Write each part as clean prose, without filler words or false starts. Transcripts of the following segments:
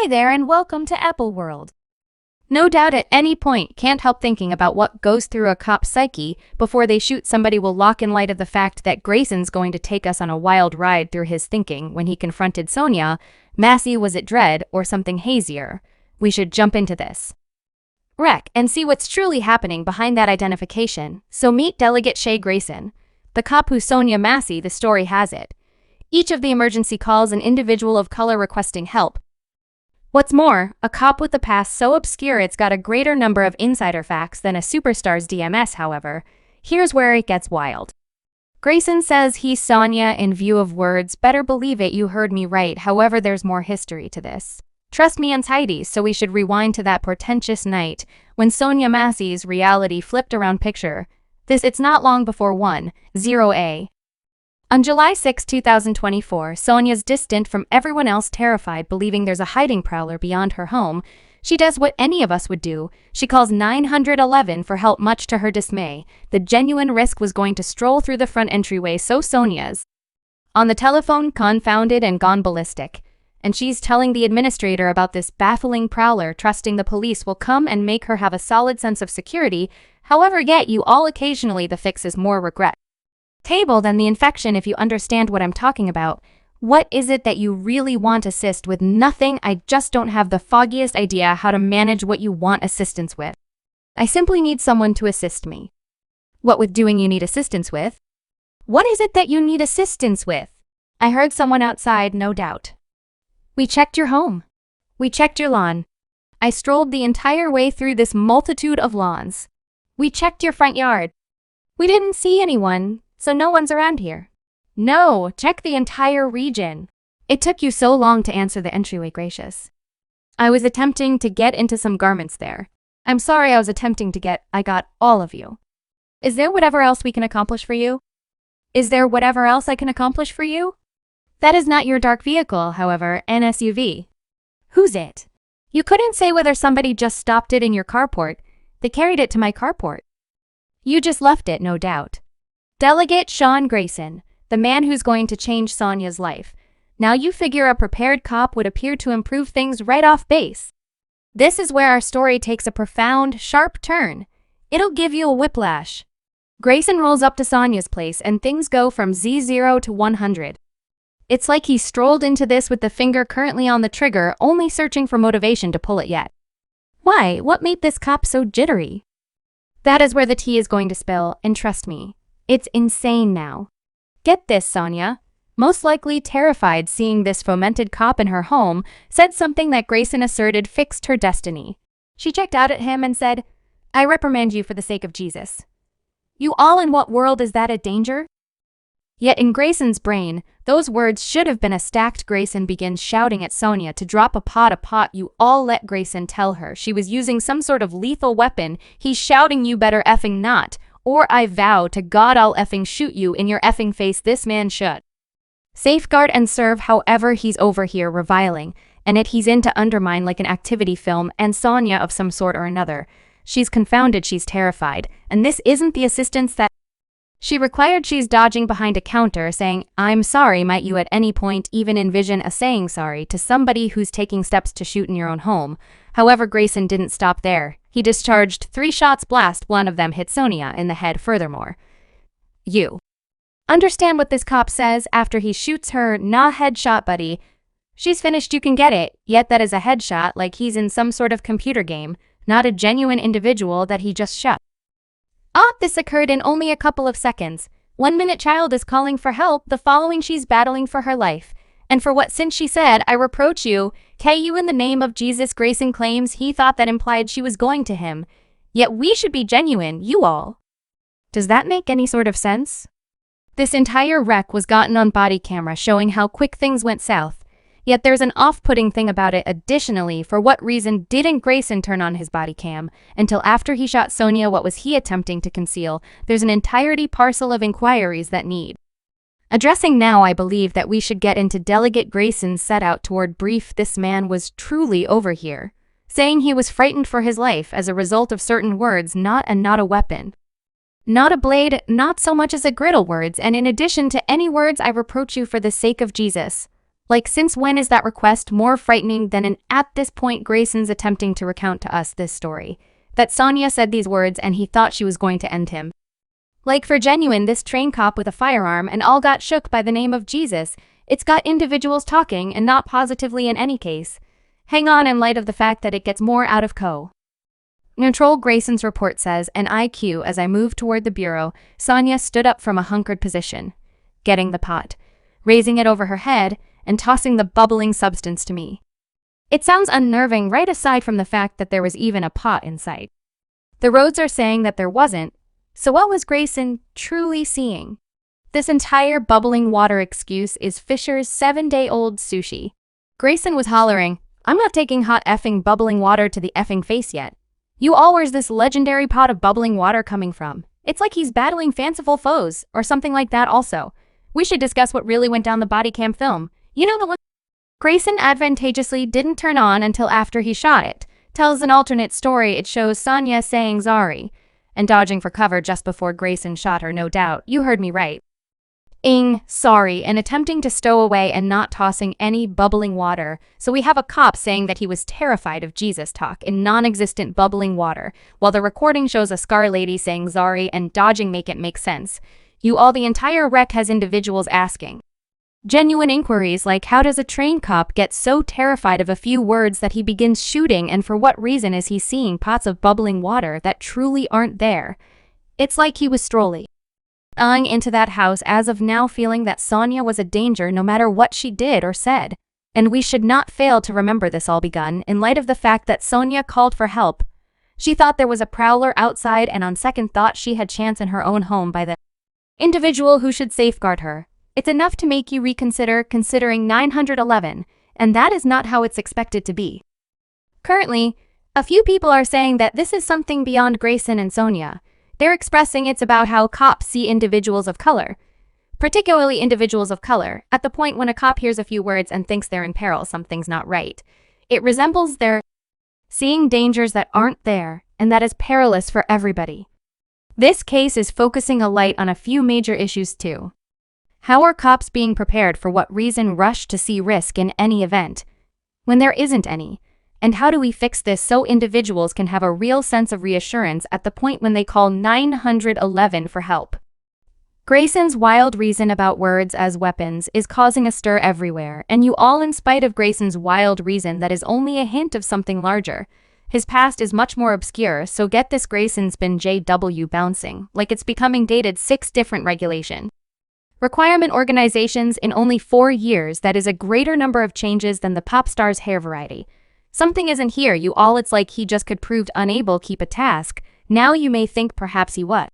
Hi there and welcome to Apple World. No doubt at any point can't help thinking about what goes through a cop's psyche before they shoot somebody will lock in light of the fact that Grayson's going to take us on a wild ride through his thinking when he confronted Sonya. Massey, was it dread or something hazier? We should jump into this wreck and see what's truly happening behind that identification. So meet Delegate Sh00ter's, the cop who Sonya Massey, the story has it. Each of the emergency calls an individual of color requesting help. What's more, a cop with a past so obscure it's got a greater number of insider facts than a superstar's DMS, however. Here's where it gets wild. Grayson says he's Sonya in view of words. Better believe it, you heard me right. However, there's more history to this. Trust me, untidy, so we should rewind to that portentous night when Sonya Massey's reality flipped around picture. It's not long before 1-0 On July 6, 2024, Sonya's distant from everyone else, terrified, believing there's a hiding prowler beyond her home. She does what any of us would do. She calls 911 for help, much to her dismay. The genuine risk was going to stroll through the front entryway, so Sonya's on the telephone, confounded and gone ballistic. And she's telling the administrator about this baffling prowler, trusting the police will come and make her have a solid sense of security. However, yet you all occasionally the fix is more regret table than the infection, if you understand what I'm talking about. What is it that you really want assist with? Nothing. I just don't have the foggiest idea how to manage what you want assistance with. I simply need someone to assist me. What with doing you need assistance with? What is it that you need assistance with? I heard someone outside, no doubt. We checked your home. We checked your lawn. I strolled the entire way through this multitude of lawns. We checked your front yard. We didn't see anyone. So no one's around here. No, check the entire region. It took you so long to answer the entryway, gracious. I was attempting to get into some garments there. I'm sorry, I got all of you. Is there whatever else we can accomplish for you? Is there whatever else I can accomplish for you? That is not your dark vehicle, however, an SUV. Who's it? You couldn't say whether somebody just stopped it in your carport. They carried it to my carport. You just left it, no doubt. Delegate Sh00ter's, the man who's going to change Sonya's life. Now you figure a prepared cop would appear to improve things right off base. This is where our story takes a profound, sharp turn. It'll give you a whiplash. Grayson rolls up to Sonya's place and things go from 0 to 100. It's like he strolled into this with the finger currently on the trigger, only searching for motivation to pull it yet. Why? What made this cop so jittery? That is where the tea is going to spill, and trust me, it's insane now. Get this, Sonya, most likely terrified seeing this fomented cop in her home, said something that Grayson asserted fixed her destiny. She checked out at him and said, I reprimand you for the sake of Jesus. You all, in what world is that a danger? Yet in Grayson's brain, those words should have been a stacked. Grayson begins shouting at Sonya to drop a pot. You all let Grayson tell her she was using some sort of lethal weapon. He's shouting, you better effing not. Or I vow to God I'll effing shoot you in your effing face. This man should safeguard and serve. However, he's over here reviling, and he's in to undermine like an activity film and Sonya of some sort or another. She's confounded, she's terrified, and this isn't the assistance that she required. She's dodging behind a counter saying, I'm sorry. Might you at any point even envision a saying sorry to somebody who's taking steps to shoot in your own home? However, Grayson didn't stop there. He discharged 3 shots blast. One of them hit Sonya in the head. Furthermore, you understand what this cop says after he shoots her? Nah, headshot, buddy. She's finished, you can get it. Yet that is a headshot, like he's in some sort of computer game, not a genuine individual that he just shot. This occurred in only a couple of seconds. 1 minute child is calling for help, the following she's battling for her life. And for what since she said, I reproach you, KU in the name of Jesus. Grayson claims he thought that implied she was going to him. Yet we should be genuine, you all. Does that make any sort of sense? This entire wreck was gotten on body camera, showing how quick things went south. Yet there's an off-putting thing about it. Additionally, for what reason didn't Grayson turn on his body cam until after he shot Sonya? What was he attempting to conceal? There's an entirety parcel of inquiries that need addressing now. I believe that we should get into Delegate Grayson's set out toward brief. This man was truly over here, saying he was frightened for his life as a result of certain words, not a weapon. Not a blade, not so much as a griddle words, and in addition to any words, I reproach you for the sake of Jesus. Like, since when is that request more frightening than an at this point Grayson's attempting to recount to us this story? That Sonya said these words and he thought she was going to end him. Like, for genuine, this train cop with a firearm and all got shook by the name of Jesus. It's got individuals talking and not positively in any case. Hang on in light of the fact that it gets more out of Control. Grayson's report says, an IQ as I moved toward the bureau, Sonya stood up from a hunkered position, getting the pot, raising it over her head, and tossing the bubbling substance to me. It sounds unnerving right aside from the fact that there was even a pot in sight. The roads are saying that there wasn't, so what was Grayson truly seeing? This entire bubbling water excuse is Fisher's 7-day-old sushi. Grayson was hollering, I'm not taking hot effing bubbling water to the effing face yet. You all, where's this legendary pot of bubbling water coming from? It's like he's battling fanciful foes, or something like that also. We should discuss what really went down the body cam film. You know the one Grayson advantageously didn't turn on until after he shot it. Tells an alternate story. It shows Sonya saying sorry and dodging for cover just before Grayson shot her, no doubt. You heard me right. Sorry, and attempting to stow away and not tossing any bubbling water. So we have a cop saying that he was terrified of Jesus talk in non-existent bubbling water, while the recording shows a scar lady saying sorry and dodging make it make sense. You all, the entire wreck has individuals asking genuine inquiries like, how does a train cop get so terrified of a few words that he begins shooting, and for what reason is he seeing pots of bubbling water that truly aren't there? It's like he was strolling into that house as of now, feeling that Sonya was a danger no matter what she did or said. And we should not fail to remember this all begun in light of the fact that Sonya called for help. She thought there was a prowler outside, and on second thought she had chance in her own home by the individual who should safeguard her. It's enough to make you reconsider considering 911, and that is not how it's expected to be. Currently, a few people are saying that this is something beyond Grayson and Sonya. They're expressing it's about how cops see individuals of color, particularly individuals of color. At the point when a cop hears a few words and thinks they're in peril, something's not right. It resembles their seeing dangers that aren't there, and that is perilous for everybody. This case is focusing a light on a few major issues too. How are cops being prepared? For what reason rush to see risk in any event when there isn't any? And how do we fix this so individuals can have a real sense of reassurance at the point when they call 911 for help? Grayson's wild reason about words as weapons is causing a stir everywhere, and you all, in spite of Grayson's wild reason that is only a hint of something larger. His past is much more obscure, so get this, Grayson's been JW bouncing, like it's becoming dated 6 different regulation requirement organizations in only 4 years. That is a greater number of changes than the pop star's hair variety. Something isn't here, you all. It's like he just could proved unable keep a task. Now you may think perhaps he was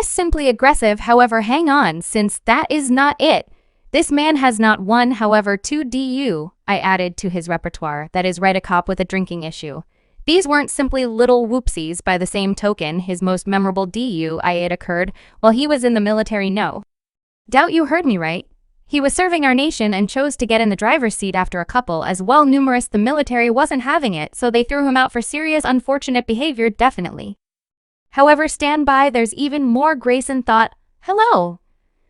simply aggressive, however hang on, since that is not it. This man has not 1, however 2 DUI added to his repertoire. That is right, a cop with a drinking issue. These weren't simply little whoopsies. By the same token, his most memorable DUI occurred while he was in the military. No doubt you heard me right. He was serving our nation and chose to get in the driver's seat after a couple as well numerous. The military wasn't having it, so they threw him out for serious unfortunate behavior, definitely. However, stand by, there's even more. Grayson thought, hello.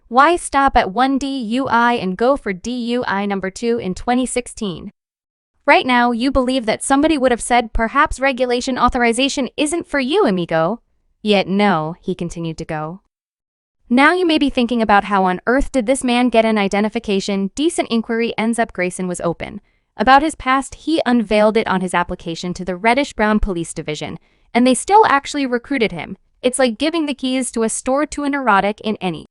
Why stop at 1 DUI and go for DUI number 2 in 2016? Right now, you believe that somebody would have said perhaps regulation authorization isn't for you, amigo. Yet no, he continued to go. Now you may be thinking about how on earth did this man get an identification? Decent inquiry ends up. Grayson was open about his past. He unveiled it on his application to the reddish-brown police division, and they still actually recruited him. It's like giving the keys to a store to a neurotic in any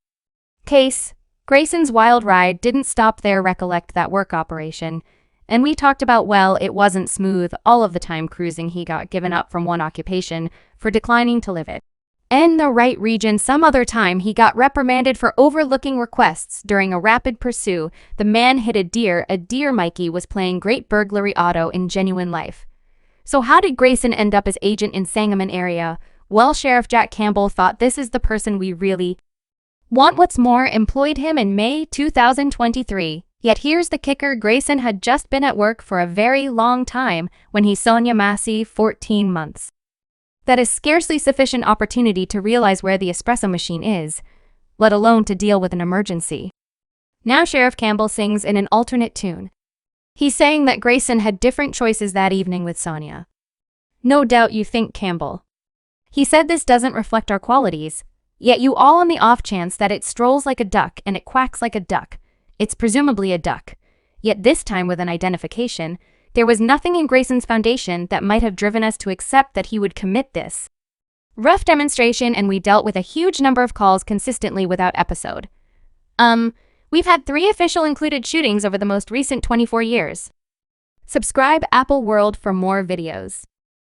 case. Grayson's wild ride didn't stop there. Recollect that work operation. And we talked about, well, it wasn't smooth all of the time cruising. He got given up from one occupation for declining to live it in the right region. Some other time he got reprimanded for overlooking requests during a rapid pursuit. The man hit a deer. Mikey was playing great burglary auto in genuine life. So how did Grayson end up as agent in Sangamon area? Well, Sheriff Jack Campbell thought this is the person we really want. What's more, employed him in May 2023. Yet here's the kicker, Grayson had just been at work for a very long time when he Sonya Massey 14 months. That is scarcely sufficient opportunity to realize where the espresso machine is, let alone to deal with an emergency. Now Sheriff Campbell sings in an alternate tune. He's saying that Grayson had different choices that evening with Sonya. No doubt you think, Campbell. He said this doesn't reflect our qualities, yet you all on the off chance that it strolls like a duck and it quacks like a duck. It's presumably a duck. Yet this time with an identification, there was nothing in Grayson's foundation that might have driven us to accept that he would commit this rough demonstration, and we dealt with a huge number of calls consistently without episode. We've had 3 official included shootings over the most recent 24 years. Subscribe Apple World for more videos.